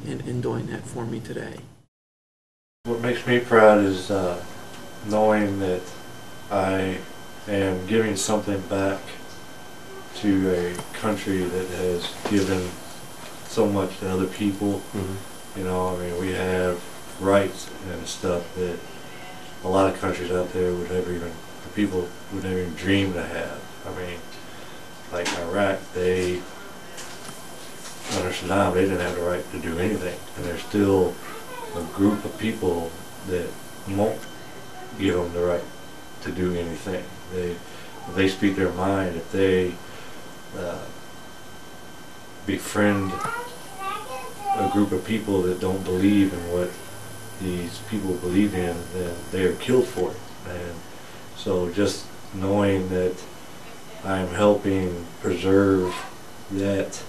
in doing that for me today. What makes me proud is knowing that I am giving something back to a country that has given so much to other people. You know, I mean, we have rights and stuff that a lot of countries out there would never even, people would never even dream to have. I mean, like Iraq, they, under Saddam, they didn't have the right to do anything, and there's still a group of people that won't give them the right to do anything. If they speak their mind, if they befriend a group of people that don't believe in what these people believe in, then they are killed for it. And so just knowing that I'm helping preserve that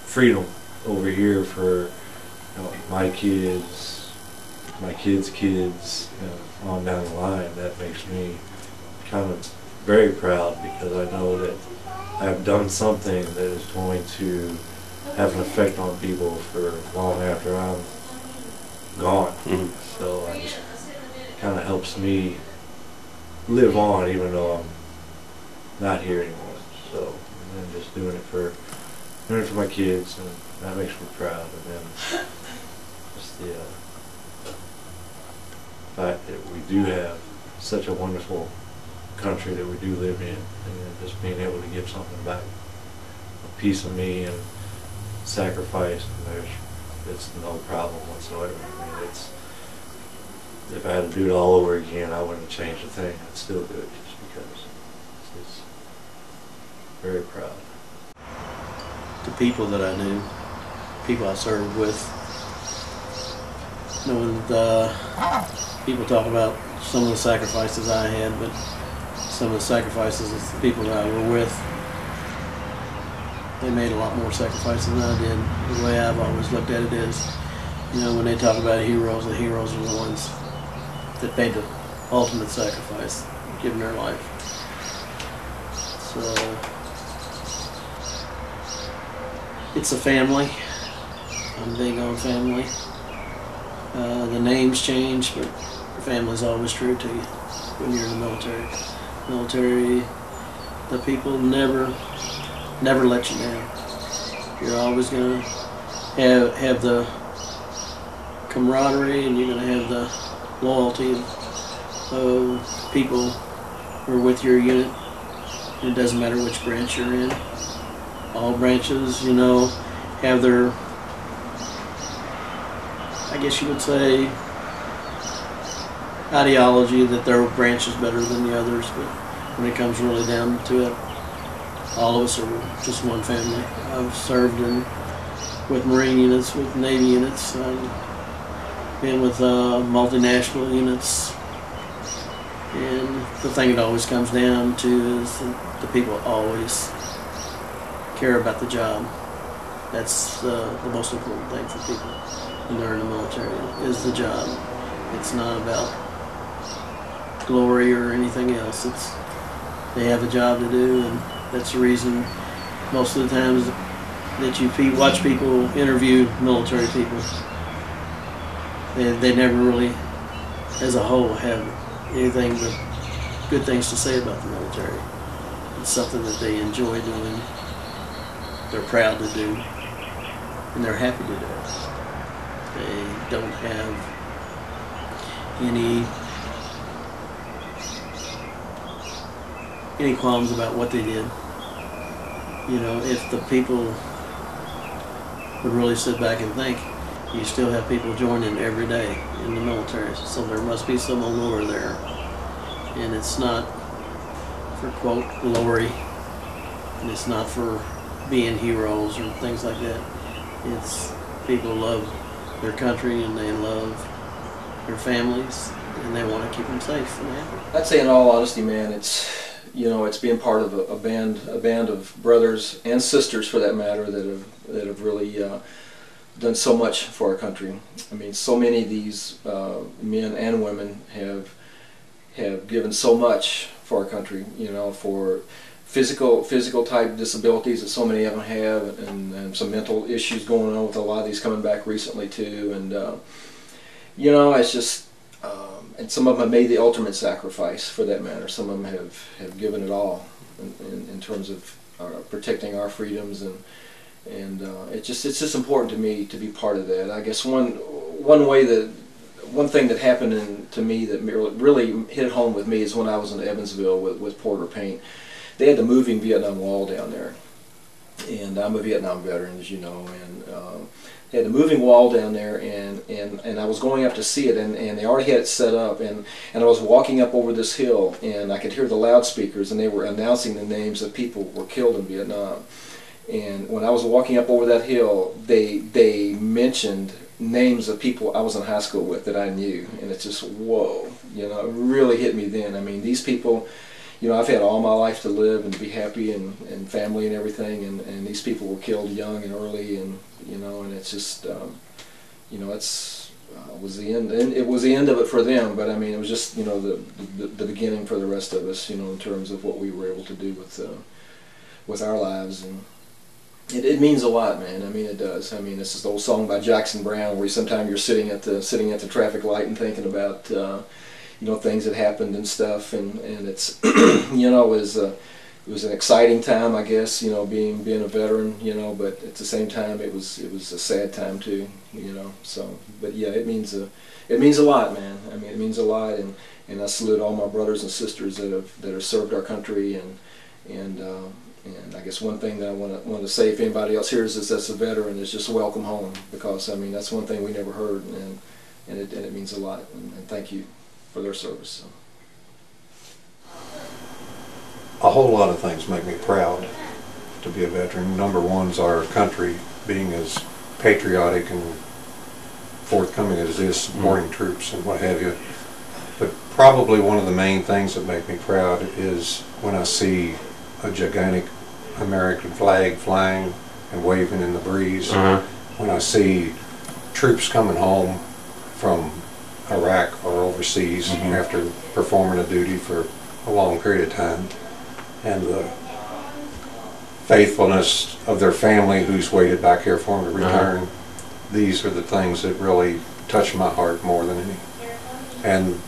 freedom over here for my kids, my kids' kids, on down the line, that makes me kind of very proud, because I know that I've done something that is going to have an effect on people for long after I'm gone. So it just kind of helps me live on, even though I'm not here anymore. So I'm just doing it for my kids, and that makes me proud. And then just the fact that we do have such a wonderful country that we do live in, and just being able to give something back, a piece of me, and sacrifice, and it's no problem whatsoever. I mean, if I had to do it all over again, I wouldn't change a thing. I'd still do it, just because it's very proud. The people that I knew, people I served with, knowing people talk about some of the sacrifices I had, but some of the sacrifices of the people that I were with, they made a lot more sacrifices than I did. The way I've always looked at it is, when they talk about heroes, the heroes are the ones that made the ultimate sacrifice, giving their life. So it's a family. I'm big on family. The names change, but family's always true to you when you're in the military. Military, the people never let you down. You're always gonna have the camaraderie, and you're gonna have the loyalty of people who are with your unit. And it doesn't matter which branch you're in. All branches, have their, I guess you would say, ideology that their branch is better than the others, but when it comes really down to it, all of us are just one family. I've served with Marine units, with Navy units, been with multinational units, and the thing it always comes down to is the people always care about the job. That's the most important thing for people when they're in the military, is the job. It's not about glory or anything else. They have a job to do, and that's the reason most of the times that you watch people interview military people, they never really, as a whole, have anything but good things to say about the military. It's something that they enjoy doing, they're proud to do, and they're happy to do it. They don't have any qualms about what they did. If the people would really sit back and think, you still have people joining every day in the military, so there must be some allure there. And it's not for, quote, glory, and it's not for being heroes or things like that. It's people love their country, and they love their families, and they want to keep them safe and happy. I'd say, in all honesty, man, it's being part of a band of brothers and sisters, for that matter, that have really done so much for our country. I mean, so many of these men and women have given so much for our country. For physical type disabilities that so many of them have, and some mental issues going on with a lot of these coming back recently too. And you know, it's just and some of them have made the ultimate sacrifice for that matter. Some of them have given it all in terms of protecting our freedoms, and it's just important to me to be part of that. I guess one thing that happened to me that really hit home with me is when I was in Evansville with Porter Paint. They had the moving Vietnam Wall down there, and I'm a Vietnam veteran, as you know, and they had the moving wall down there, and I was going up to see it, and they already had it set up, and I was walking up over this hill, and I could hear the loudspeakers, and they were announcing the names of people who were killed in Vietnam. And when I was walking up over that hill, they mentioned names of people I was in high school with that I knew, and it's just, whoa, you know, it really hit me then. I mean, these people, you know, I've had all my life to live and to be happy and family and everything, and these people were killed young and early, and you know, and it's just, you know, it's was the end, and it was the end of it for them. But I mean, it was just, you know, the beginning for the rest of us, you know, in terms of what we were able to do with our lives. And it means a lot, man. I mean, it does. I mean, this is the old song by Jackson Browne, where sometimes you're sitting at the traffic light and thinking about you know, things that happened and stuff, and it's you know, it was an exciting time, I guess, you know, being a veteran, you know, but at the same time it was a sad time too, you know. So, but yeah, it means a lot, man. I mean, it means a lot, and I salute all my brothers and sisters that have served our country, and I guess one thing that I want to say, if anybody else hears this that's a veteran, is just welcome home, because I mean, that's one thing we never heard, and it means a lot, and thank you for their service. So. A whole lot of things make me proud to be a veteran. Number one's our country being as patriotic and forthcoming as it is, supporting troops and what have you. But probably one of the main things that make me proud is when I see a gigantic American flag flying and waving in the breeze. When I see troops coming home from Iraq or overseas after performing a duty for a long period of time, and the faithfulness of their family who's waited back here for them to return. These are the things that really touch my heart more than any. And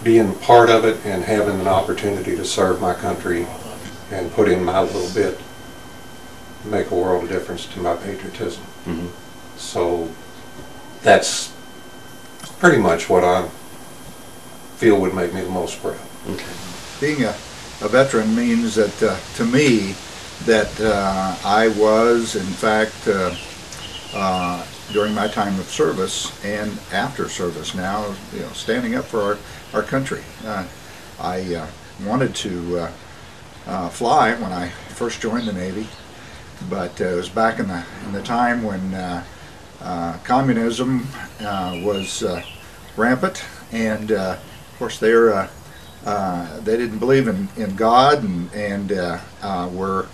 being part of it and having an opportunity to serve my country and put in my little bit make a world of difference to my patriotism. So that's pretty much what I feel would make me the most proud. Being a veteran means that, to me, that I was, in fact, during my time of service and after service now, you know, standing up for our country. I wanted to fly when I first joined the Navy, but it was back in the time when communism was rampant, and of course they didn't believe in God, and were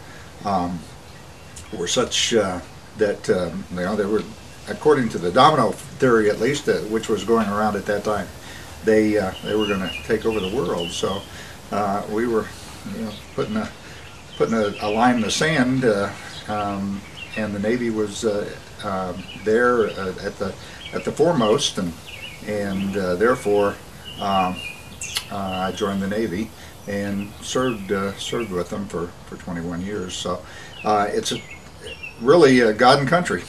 such that you know, they were, according to the domino theory at least, which was going around at that time, they were going to take over the world. So we were, you know, putting a line in the sand, and the Navy was there at the foremost, and therefore I joined the Navy and served with them for 21 years. So it's really God and country.